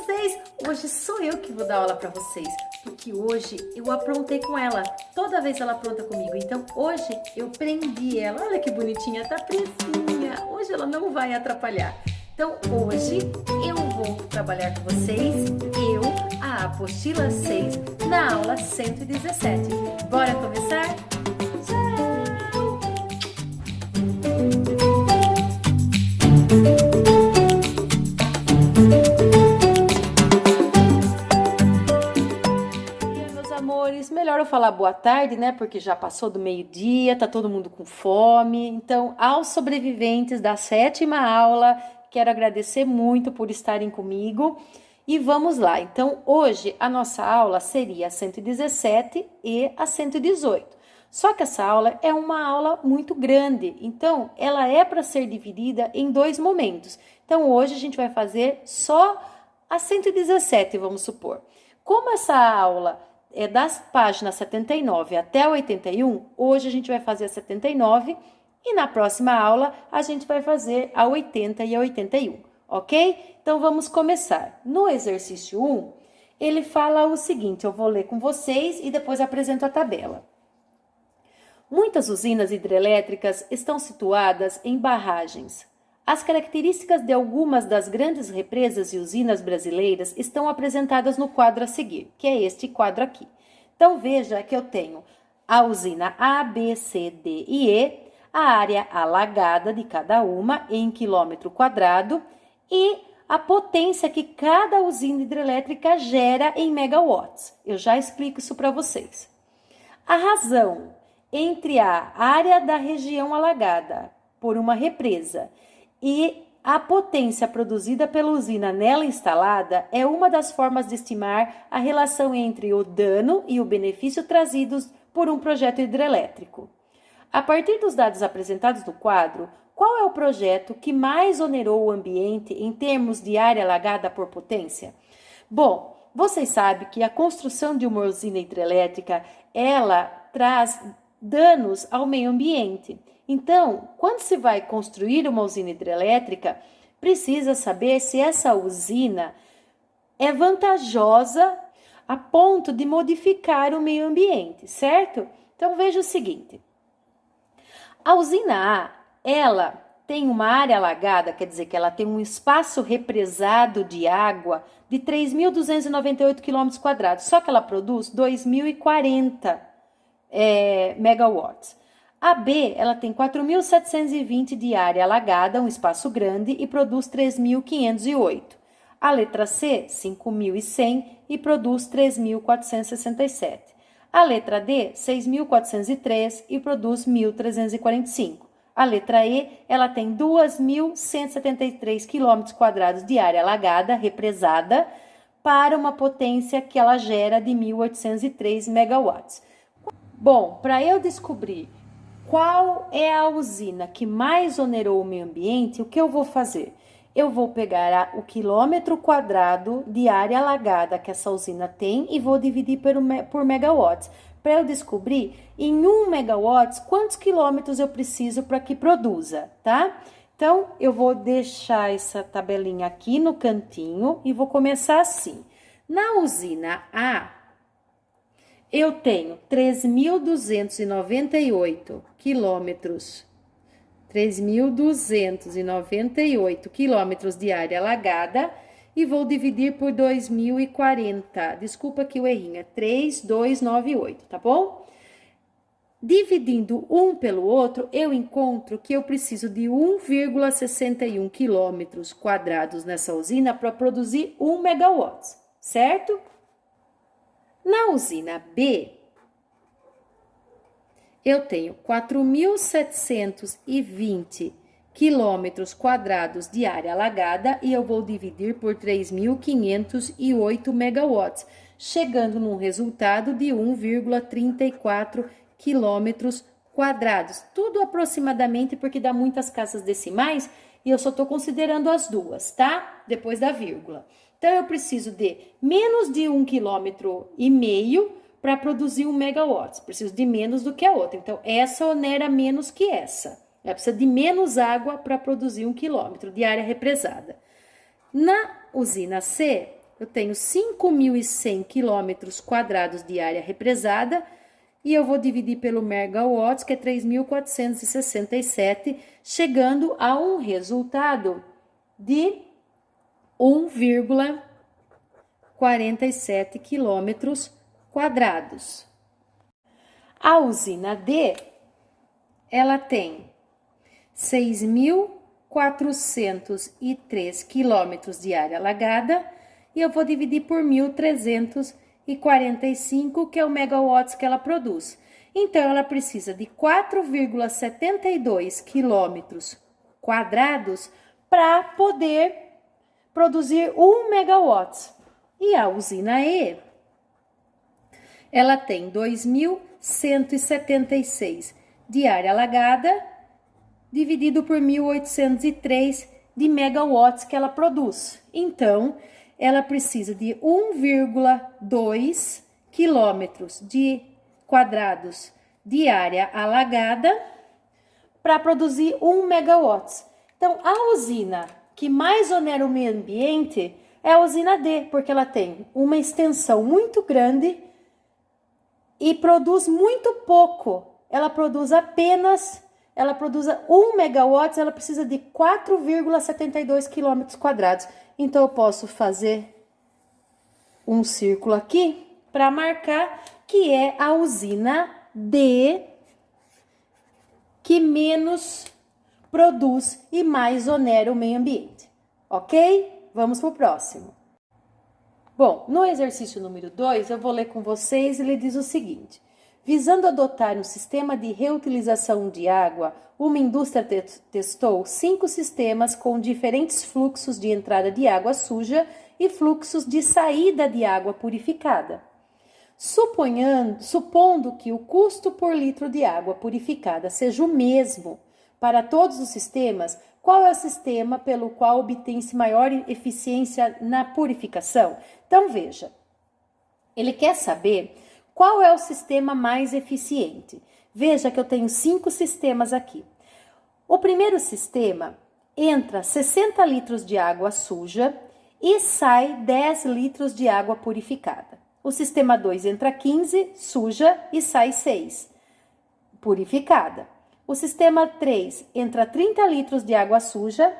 vocês? Hoje sou eu que vou dar aula para vocês, porque hoje eu aprontei com ela. Toda vez ela apronta comigo, então hoje eu prendi ela. Olha que bonitinha, tá presinha. Hoje ela não vai atrapalhar. Então hoje eu vou trabalhar com vocês, a apostila 6, na aula 117. Bora começar? Melhor eu falar boa tarde, né? Porque já passou do meio-dia, tá todo mundo com fome. Então, aos sobreviventes da 7ª aula, quero agradecer muito por estarem comigo. E vamos lá. Então, hoje a nossa aula seria a 117 e a 118. Só que essa aula é uma aula muito grande, então ela é para ser dividida em 2 momentos. Então, hoje a gente vai fazer só a 117, vamos supor. Como essa aula é das páginas 79 até 81, hoje a gente vai fazer a 79 e na próxima aula a gente vai fazer a 80 e a 81, ok? Então vamos começar. No exercício 1, ele fala o seguinte, eu vou ler com vocês e depois apresento a tabela. Muitas usinas hidrelétricas estão situadas em barragens. As características de algumas das grandes represas e usinas brasileiras estão apresentadas no quadro a seguir, que é este quadro aqui. Então, veja que eu tenho a usina A, B, C, D e E, a área alagada de cada uma em quilômetro quadrado e a potência que cada usina hidrelétrica gera em megawatts. Eu já explico isso para vocês. A razão entre a área da região alagada por uma represa e a potência produzida pela usina nela instalada é uma das formas de estimar a relação entre o dano e o benefício trazidos por um projeto hidrelétrico. A partir dos dados apresentados no quadro, qual é o projeto que mais onerou o ambiente em termos de área alagada por potência? Bom, vocês sabem que a construção de uma usina hidrelétrica, ela traz danos ao meio ambiente. Então, quando se vai construir uma usina hidrelétrica, precisa saber se essa usina é vantajosa a ponto de modificar o meio ambiente, certo? Então, veja o seguinte. A usina A, ela tem uma área alagada, quer dizer que ela tem um espaço represado de água de 3.298 km², só que ela produz 2.040 megawatts. A B, ela tem 4.720 de área alagada, um espaço grande, e produz 3.508. A letra C, 5.100 e produz 3.467. A letra D, 6.403 e produz 1.345. A letra E, ela tem 2.173 km² de área alagada, represada, para uma potência que ela gera de 1.803 megawatts. Bom, para eu descobrir qual é a usina que mais onerou o meio ambiente, o que eu vou fazer? Eu vou pegar o quilômetro quadrado de área alagada que essa usina tem e vou dividir por megawatts. Para eu descobrir em 1 megawatts quantos quilômetros eu preciso para que produza, tá? Então, eu vou deixar essa tabelinha aqui no cantinho e vou começar assim. Na usina A, eu tenho 3.298 quilômetros, 3.298 quilômetros de área alagada e vou dividir por 2.040. Desculpa aqui o errinho, é 3.298, tá bom? Dividindo um pelo outro, eu encontro que eu preciso de 1,61 quilômetros quadrados nessa usina para produzir 1 megawatts, certo? Na usina B, eu tenho 4.720 quilômetros quadrados de área alagada e eu vou dividir por 3.508 megawatts, chegando num resultado de 1,34 quilômetros quadrados. Tudo aproximadamente porque dá muitas casas decimais e eu só estou considerando as duas, tá? Depois da vírgula. Então, eu preciso de menos de 1,5 km para produzir 1 megawatts. Preciso de menos do que a outra. Então, essa onera menos que essa. Ela precisa de menos água para produzir 1 km de área represada. Na usina C, eu tenho 5.100 quilômetros quadrados de área represada, e eu vou dividir pelo megawatts, que é 3.467, chegando a um resultado de 1,47 quilômetros quadrados. A usina D, ela tem 6.403 quilômetros de área alagada, e eu vou dividir por 1.345, que é o megawatts que ela produz. Então, ela precisa de 4,72 quilômetros quadrados para poder produzir 1 megawatts. E a usina E, ela tem 2.176 de área alagada, dividido por 1.803 de megawatts que ela produz. Então, ela precisa de 1,2 quilômetros de quadrados de área alagada para produzir 1 megawatts. Então, a usina que mais onera o meio ambiente é a usina D, porque ela tem uma extensão muito grande e produz muito pouco. Ela produz 1 megawatts, ela precisa de 4,72 quilômetros quadrados. Então, eu posso fazer um círculo aqui para marcar que é a usina D que menos produz e mais onera o meio ambiente. Ok? Vamos para o próximo. Bom, no exercício número 2, eu vou ler com vocês e ele diz o seguinte: visando adotar um sistema de reutilização de água, uma indústria testou 5 sistemas com diferentes fluxos de entrada de água suja e fluxos de saída de água purificada. Supondo que o custo por litro de água purificada seja o mesmo para todos os sistemas, qual é o sistema pelo qual obtém-se maior eficiência na purificação? Então, veja, ele quer saber qual é o sistema mais eficiente. Veja que eu tenho 5 sistemas aqui. O primeiro sistema entra 60 litros de água suja e sai 10 litros de água purificada. O sistema 2 entra 15, suja, e sai 6, purificada. O sistema 3 entra 30 litros de água suja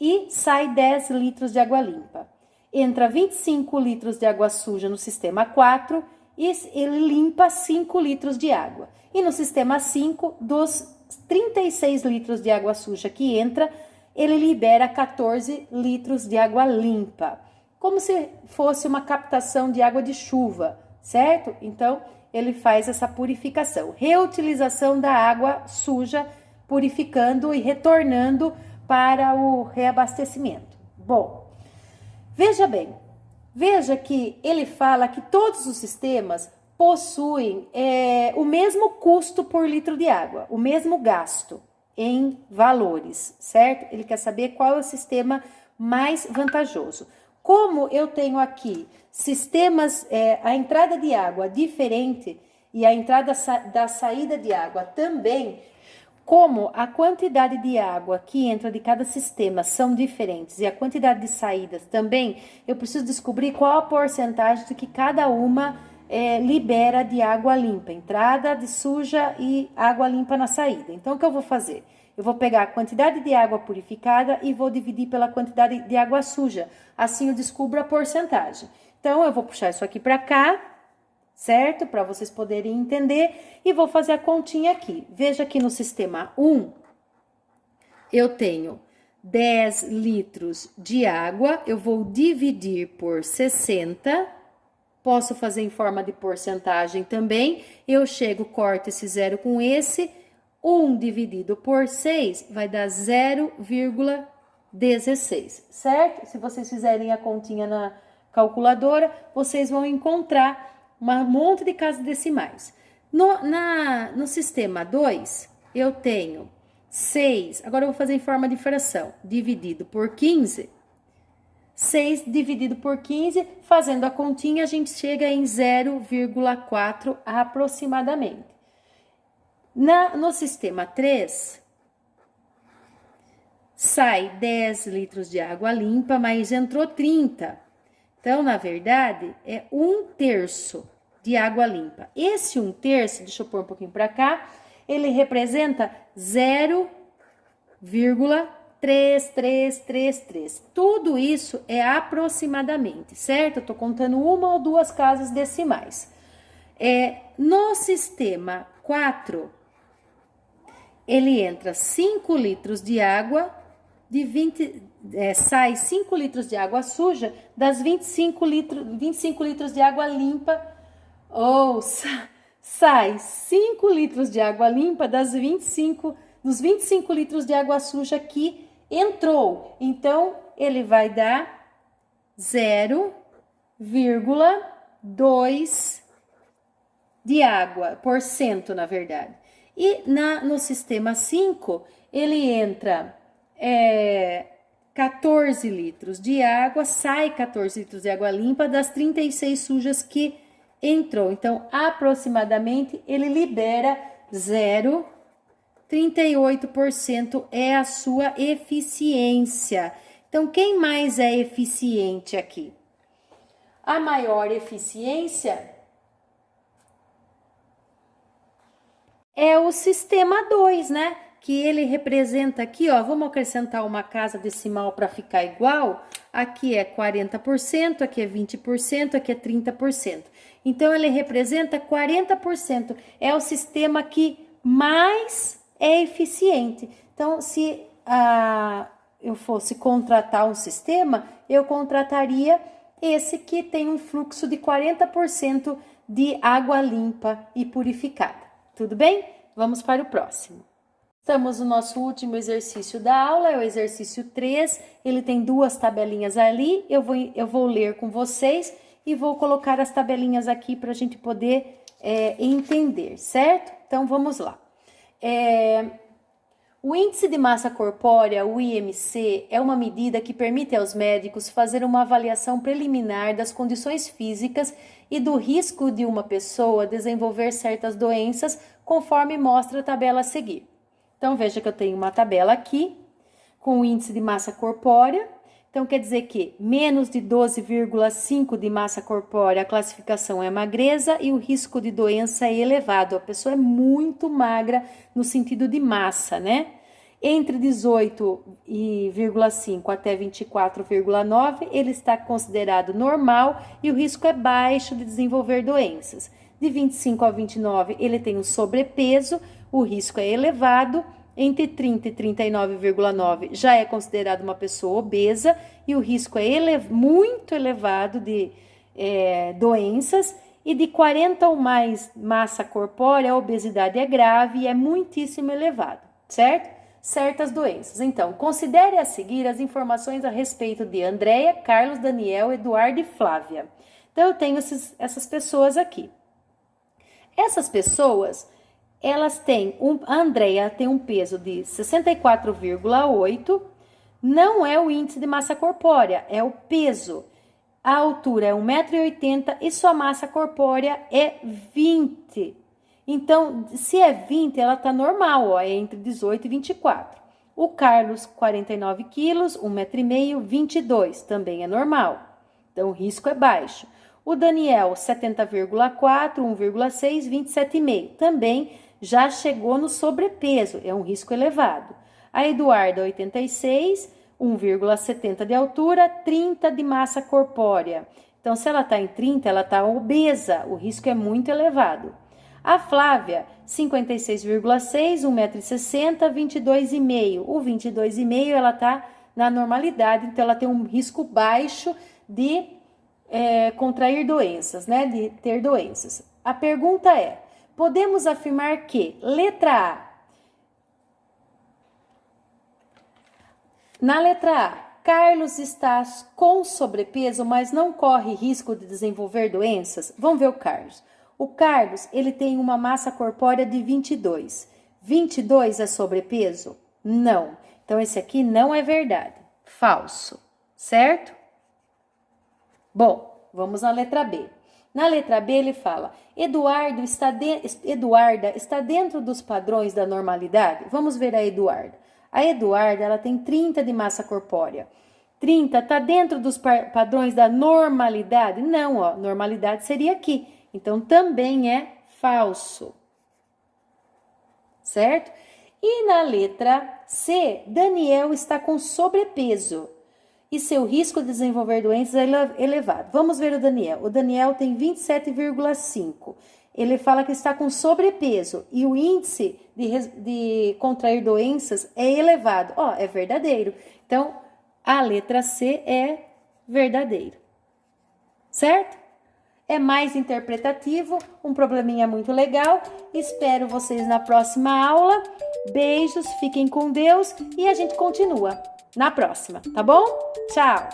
e sai 10 litros de água limpa. Entra 25 litros de água suja no sistema 4 e ele limpa 5 litros de água. E no sistema 5, dos 36 litros de água suja que entra, ele libera 14 litros de água limpa. Como se fosse uma captação de água de chuva, certo? Então, ele faz essa purificação, reutilização da água suja, purificando e retornando para o reabastecimento. Bom, veja bem, veja que ele fala que todos os sistemas possuem o mesmo custo por litro de água, o mesmo gasto em valores, certo? Ele quer saber qual é o sistema mais vantajoso. Como eu tenho aqui sistemas, a entrada de água diferente e a entrada da saída de água também, como a quantidade de água que entra de cada sistema são diferentes e a quantidade de saídas também, eu preciso descobrir qual a porcentagem de que cada uma libera de água limpa, entrada de suja e água limpa na saída. Então, o que eu vou fazer? Eu vou pegar a quantidade de água purificada e vou dividir pela quantidade de água suja. Assim eu descubro a porcentagem. Então, eu vou puxar isso aqui para cá, certo? Para vocês poderem entender. E vou fazer a continha aqui. Veja que no sistema 1, eu tenho 10 litros de água. Eu vou dividir por 60. Posso fazer em forma de porcentagem também. Eu chego, corto esse zero com esse. 1 dividido por 6 vai dar 0,16, certo? Se vocês fizerem a continha na calculadora, vocês vão encontrar um monte de casas decimais. No sistema 2, eu tenho 6, agora eu vou fazer em forma de fração, dividido por 15. 6 dividido por 15, fazendo a continha, a gente chega em 0,4 aproximadamente. No sistema 3, sai 10 litros de água limpa, mas entrou 30. Então, na verdade, é 1/3 de água limpa. Esse 1/3, deixa eu pôr um pouquinho para cá, ele representa 0,3333. Tudo isso é aproximadamente, certo? Eu tô contando uma ou duas casas decimais. No sistema 4, ele entra 5 litros de água, sai 5 litros de água suja das 25 litros de água limpa, ou sai 5 litros de água limpa dos 25 litros de água suja que entrou. Então, ele vai dar 0,2 de água, por cento, na verdade. E no sistema 5, ele entra 14 litros de água, sai 14 litros de água limpa das 36 sujas que entrou. Então, aproximadamente, ele libera 0,38% é a sua eficiência. Então, quem mais é eficiente aqui? A maior eficiência é o sistema 2, né? Que ele representa aqui, ó, vamos acrescentar uma casa decimal para ficar igual. Aqui é 40%, aqui é 20%, aqui é 30%. Então, ele representa 40%. É o sistema que mais é eficiente. Então, se eu fosse contratar um sistema, eu contrataria esse que tem um fluxo de 40% de água limpa e purificada. Tudo bem? Vamos para o próximo. Estamos no nosso último exercício da aula, é o exercício 3. Ele tem 2 tabelinhas ali. Eu vou ler com vocês e vou colocar as tabelinhas aqui para a gente poder entender, certo? Então, vamos lá. O índice de massa corpórea, o IMC, é uma medida que permite aos médicos fazer uma avaliação preliminar das condições físicas e do risco de uma pessoa desenvolver certas doenças, conforme mostra a tabela a seguir. Então, veja que eu tenho uma tabela aqui, com o índice de massa corpórea. Então, quer dizer que menos de 12,5 de massa corpórea, a classificação é magreza e o risco de doença é elevado. A pessoa é muito magra no sentido de massa, né? Entre 18,5 até 24,9, ele está considerado normal e o risco é baixo de desenvolver doenças. De 25 a 29, ele tem um sobrepeso, o risco é elevado. Entre 30 e 39,9 já é considerado uma pessoa obesa e o risco é muito elevado de doenças. E de 40 ou mais massa corpórea, a obesidade é grave e é muitíssimo elevado, certo? Certas doenças. Então, considere a seguir as informações a respeito de Andréia, Carlos, Daniel, Eduardo e Flávia. Então, eu tenho essas pessoas aqui. Essas pessoas, elas têm, a Andréia tem um peso de 64,8, não é o índice de massa corpórea, é o peso. A altura é 1,80 m e sua massa corpórea é 20. Então, se é 20, ela tá normal, ó, é entre 18 e 24. O Carlos, 49 quilos, 1,5 m, 22, também é normal. Então, o risco é baixo. O Daniel, 70,4, 1,6, 27,5. Também já chegou no sobrepeso, é um risco elevado. A Eduarda, 86, 1,70 de altura, 30 de massa corpórea. Então, se ela está em 30, ela está obesa, o risco é muito elevado. A Flávia, 56,6, 1,60 m, 22,5. O 22,5, ela está na normalidade, então ela tem um risco baixo de contrair doenças, né? De ter doenças. A pergunta é, podemos afirmar que, letra A, na letra A, Carlos está com sobrepeso, mas não corre risco de desenvolver doenças? Vamos ver o Carlos. O Carlos, ele tem uma massa corpórea de 22. 22 é sobrepeso? Não. Então, esse aqui não é verdade. Falso. Certo? Bom, vamos na letra B. Na letra B, ele fala, Eduarda está dentro dos padrões da normalidade? Vamos ver a Eduarda. A Eduarda, ela tem 30 de massa corpórea. 30 está dentro dos padrões da normalidade? Não, ó, normalidade seria aqui. Então, também é falso. Certo? E na letra C, Daniel está com sobrepeso e seu risco de desenvolver doenças é elevado. Vamos ver o Daniel. O Daniel tem 27,5. Ele fala que está com sobrepeso e o índice de contrair doenças é elevado. Ó, é verdadeiro. Então, a letra C é verdadeiro. Certo? É mais interpretativo, um probleminha muito legal. Espero vocês na próxima aula. Beijos, fiquem com Deus e a gente continua na próxima, tá bom? Tchau!